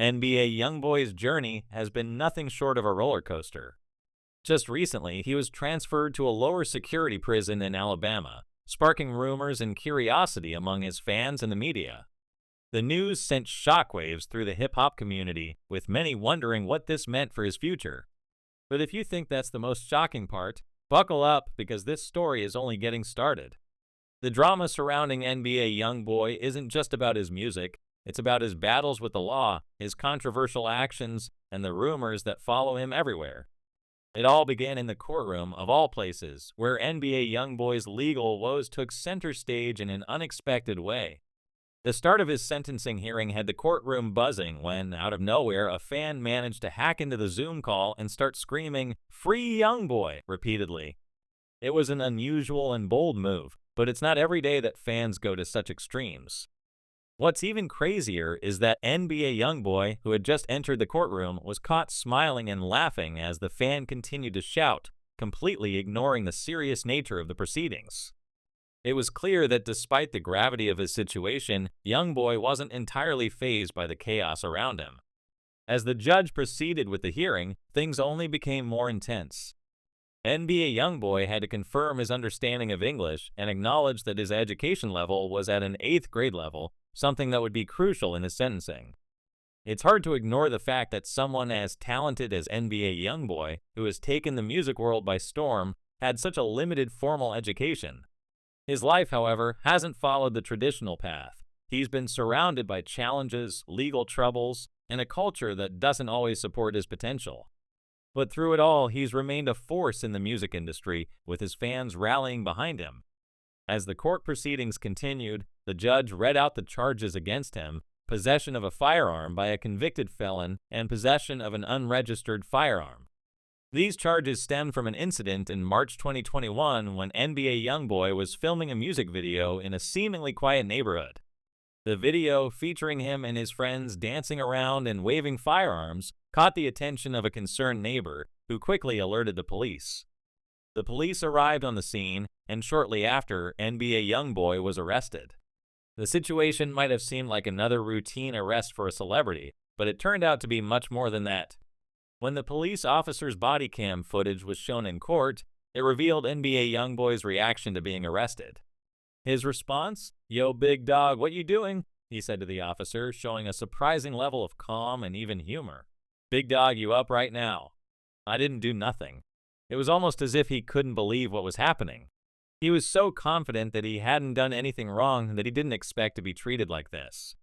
NBA YoungBoy's journey has been nothing short of a roller coaster. Just recently, he was transferred to a lower security prison in Alabama, sparking rumors and curiosity among his fans and the media. The news sent shockwaves through the hip-hop community, with many wondering what this meant for his future. But if you think that's the most shocking part, buckle up because this story is only getting started. The drama surrounding NBA YoungBoy isn't just about his music, it's about his battles with the law, his controversial actions, and the rumors that follow him everywhere. It all began in the courtroom, of all places, where NBA YoungBoy's legal woes took center stage in an unexpected way. The start of his sentencing hearing had the courtroom buzzing when, out of nowhere, a fan managed to hack into the Zoom call and start screaming, "Free YoungBoy!" repeatedly. It was an unusual and bold move, but it's not every day that fans go to such extremes. What's even crazier is that NBA YoungBoy, who had just entered the courtroom, was caught smiling and laughing as the fan continued to shout, completely ignoring the serious nature of the proceedings. It was clear that despite the gravity of his situation, YoungBoy wasn't entirely fazed by the chaos around him. As the judge proceeded with the hearing, things only became more intense. NBA YoungBoy had to confirm his understanding of English and acknowledge that his education level was at an 8th grade level, something that would be crucial in his sentencing. It's hard to ignore the fact that someone as talented as NBA YoungBoy, who has taken the music world by storm, had such a limited formal education. His life, however, hasn't followed the traditional path. He's been surrounded by challenges, legal troubles, and a culture that doesn't always support his potential. But through it all, he's remained a force in the music industry, with his fans rallying behind him. As the court proceedings continued, the judge read out the charges against him: possession of a firearm by a convicted felon and possession of an unregistered firearm. These charges stemmed from an incident in March 2021 when NBA YoungBoy was filming a music video in a seemingly quiet neighborhood. The video, featuring him and his friends dancing around and waving firearms, caught the attention of a concerned neighbor, who quickly alerted the police. The police arrived on the scene, and shortly after, NBA YoungBoy was arrested. The situation might have seemed like another routine arrest for a celebrity, but it turned out to be much more than that. When the police officer's body cam footage was shown in court, it revealed NBA YoungBoy's reaction to being arrested. His response? "Yo, big dog, what you doing?" he said to the officer, showing a surprising level of calm and even humor. "Big dog, you up right now?" "I didn't do nothing." It was almost as if he couldn't believe what was happening. He was so confident that he hadn't done anything wrong that he didn't expect to be treated like this.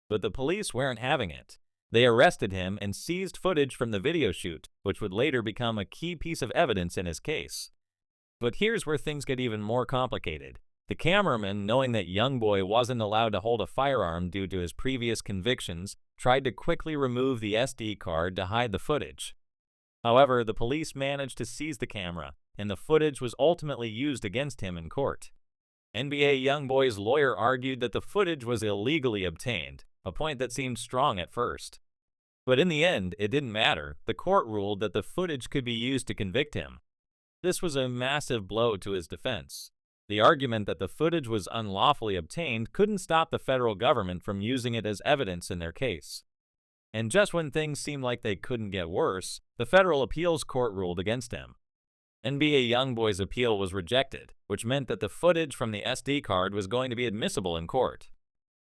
But the police weren't having it. They arrested him and seized footage from the video shoot, which would later become a key piece of evidence in his case. But here's where things get even more complicated. The cameraman, knowing that YoungBoy wasn't allowed to hold a firearm due to his previous convictions, tried to quickly remove the SD card to hide the footage. However, the police managed to seize the camera, and the footage was ultimately used against him in court. NBA YoungBoy's lawyer argued that the footage was illegally obtained, a point that seemed strong at first. But in the end, it didn't matter. The court ruled that the footage could be used to convict him. This was a massive blow to his defense. The argument that the footage was unlawfully obtained couldn't stop the federal government from using it as evidence in their case. And just when things seemed like they couldn't get worse, the federal appeals court ruled against him. NBA YoungBoy's appeal was rejected, which meant that the footage from the SD card was going to be admissible in court.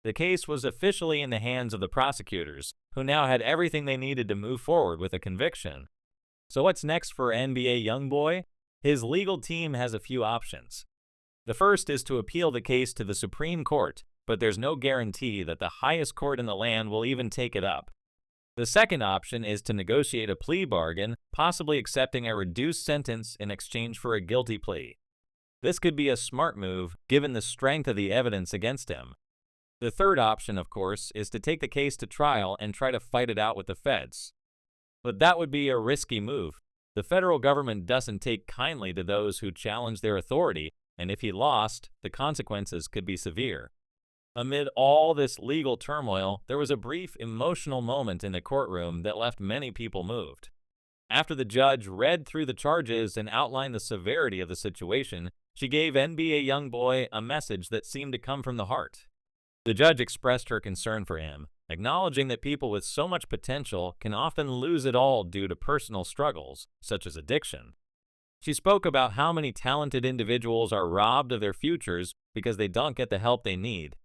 The case was officially in the hands of the prosecutors, who now had everything they needed to move forward with a conviction. So what's next for NBA YoungBoy? His legal team has a few options. The first is to appeal the case to the Supreme Court, but there's no guarantee that the highest court in the land will even take it up. The second option is to negotiate a plea bargain, possibly accepting a reduced sentence in exchange for a guilty plea. This could be a smart move, given the strength of the evidence against him. The third option, of course, is to take the case to trial and try to fight it out with the feds. But that would be a risky move. The federal government doesn't take kindly to those who challenge their authority, and if he lost, the consequences could be severe. Amid all this legal turmoil, there was a brief emotional moment in the courtroom that left many people moved. After the judge read through the charges and outlined the severity of the situation, she gave NBA YoungBoy a message that seemed to come from the heart. The judge expressed her concern for him, acknowledging that people with so much potential can often lose it all due to personal struggles, such as addiction. She spoke about how many talented individuals are robbed of their futures because they don't get the help they need.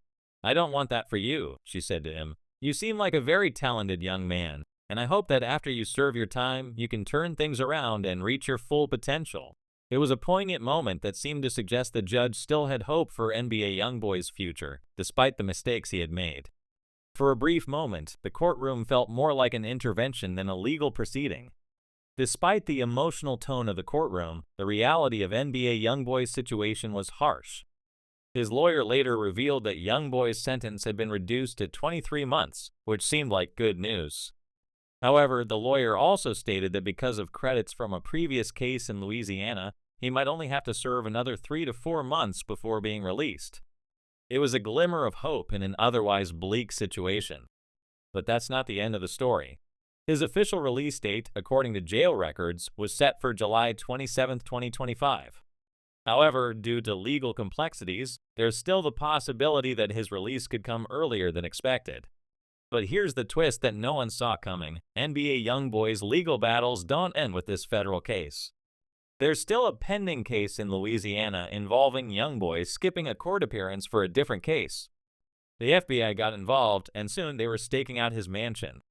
"I don't want that for you," she said to him. "You seem like a very talented young man, and I hope that after you serve your time, you can turn things around and reach your full potential." It was a poignant moment that seemed to suggest the judge still had hope for NBA YoungBoy's future, despite the mistakes he had made. For a brief moment, the courtroom felt more like an intervention than a legal proceeding. Despite the emotional tone of the courtroom, the reality of NBA YoungBoy's situation was harsh. His lawyer later revealed that YoungBoy's sentence had been reduced to 23 months, which seemed like good news. However, the lawyer also stated that because of credits from a previous case in Louisiana, he might only have to serve another 3 to 4 months before being released. It was a glimmer of hope in an otherwise bleak situation. But that's not the end of the story. His official release date, according to jail records, was set for July 27, 2025. However, due to legal complexities, there's still the possibility that his release could come earlier than expected. But here's the twist that no one saw coming. NBA YoungBoy's legal battles don't end with this federal case. There's still a pending case in Louisiana involving YoungBoy skipping a court appearance for a different case. The FBI got involved, and soon they were staking out his mansion.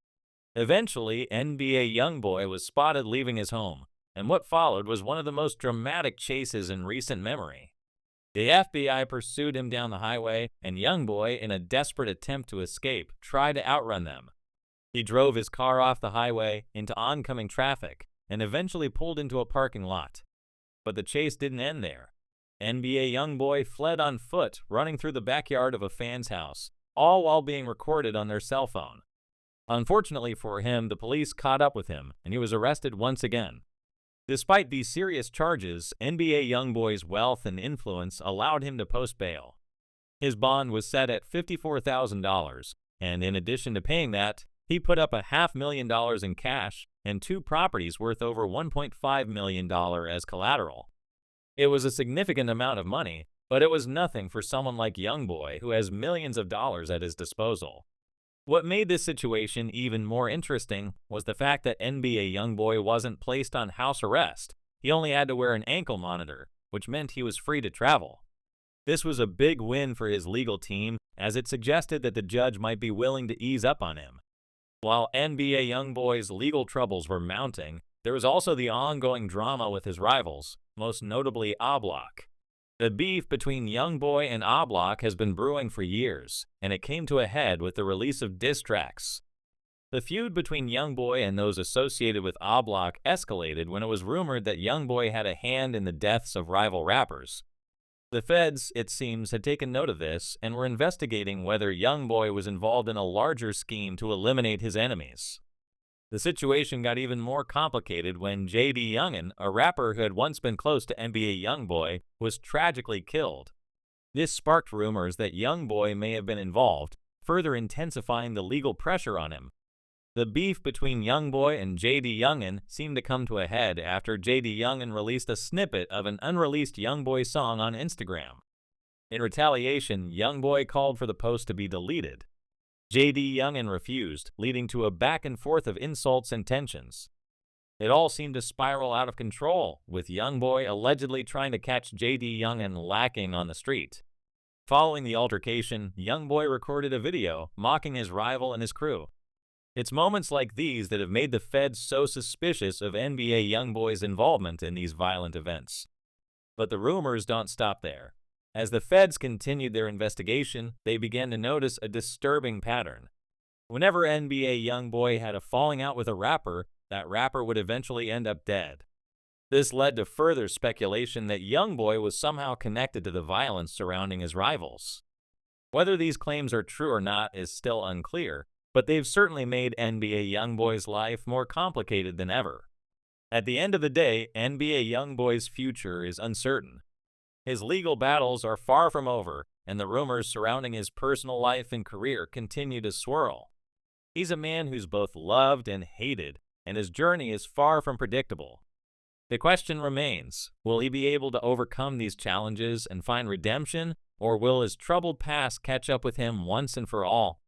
Eventually, NBA YoungBoy was spotted leaving his home, and what followed was one of the most dramatic chases in recent memory. The FBI pursued him down the highway, and YoungBoy, in a desperate attempt to escape, tried to outrun them. He drove his car off the highway into oncoming traffic and eventually pulled into a parking lot. But the chase didn't end there. NBA YoungBoy fled on foot, running through the backyard of a fan's house, all while being recorded on their cell phone. Unfortunately for him, the police caught up with him, and he was arrested once again. Despite these serious charges, NBA YoungBoy's wealth and influence allowed him to post bail. His bond was set at $54,000, and in addition to paying that, he put up $500,000 in cash and 2 properties worth over $1.5 million as collateral. It was a significant amount of money, but it was nothing for someone like YoungBoy who has millions of dollars at his disposal. What made this situation even more interesting was the fact that NBA YoungBoy wasn't placed on house arrest. He only had to wear an ankle monitor, which meant he was free to travel. This was a big win for his legal team, as it suggested that the judge might be willing to ease up on him. While NBA YoungBoy's legal troubles were mounting, there was also the ongoing drama with his rivals, most notably Block. The beef between YoungBoy and Block has been brewing for years, and it came to a head with the release of diss tracks. The feud between YoungBoy and those associated with Block escalated when it was rumored that YoungBoy had a hand in the deaths of rival rappers. The feds, it seems, had taken note of this and were investigating whether YoungBoy was involved in a larger scheme to eliminate his enemies. The situation got even more complicated when J.D. Youngin, a rapper who had once been close to NBA YoungBoy, was tragically killed. This sparked rumors that YoungBoy may have been involved, further intensifying the legal pressure on him. The beef between YoungBoy and J.D. Youngin seemed to come to a head after J.D. Youngin released a snippet of an unreleased YoungBoy song on Instagram. In retaliation, YoungBoy called for the post to be deleted. J.D. Youngin refused, leading to a back and forth of insults and tensions. It all seemed to spiral out of control, with YoungBoy allegedly trying to catch J.D. Youngin lacking on the street. Following the altercation, YoungBoy recorded a video mocking his rival and his crew. It's moments like these that have made the feds so suspicious of NBA YoungBoy's involvement in these violent events. But the rumors don't stop there. As the feds continued their investigation, they began to notice a disturbing pattern. Whenever NBA YoungBoy had a falling out with a rapper, that rapper would eventually end up dead. This led to further speculation that YoungBoy was somehow connected to the violence surrounding his rivals. Whether these claims are true or not is still unclear, but they've certainly made NBA YoungBoy's life more complicated than ever. At the end of the day, NBA YoungBoy's future is uncertain. His legal battles are far from over, and the rumors surrounding his personal life and career continue to swirl. He's a man who's both loved and hated, and his journey is far from predictable. The question remains, will he be able to overcome these challenges and find redemption, or will his troubled past catch up with him once and for all?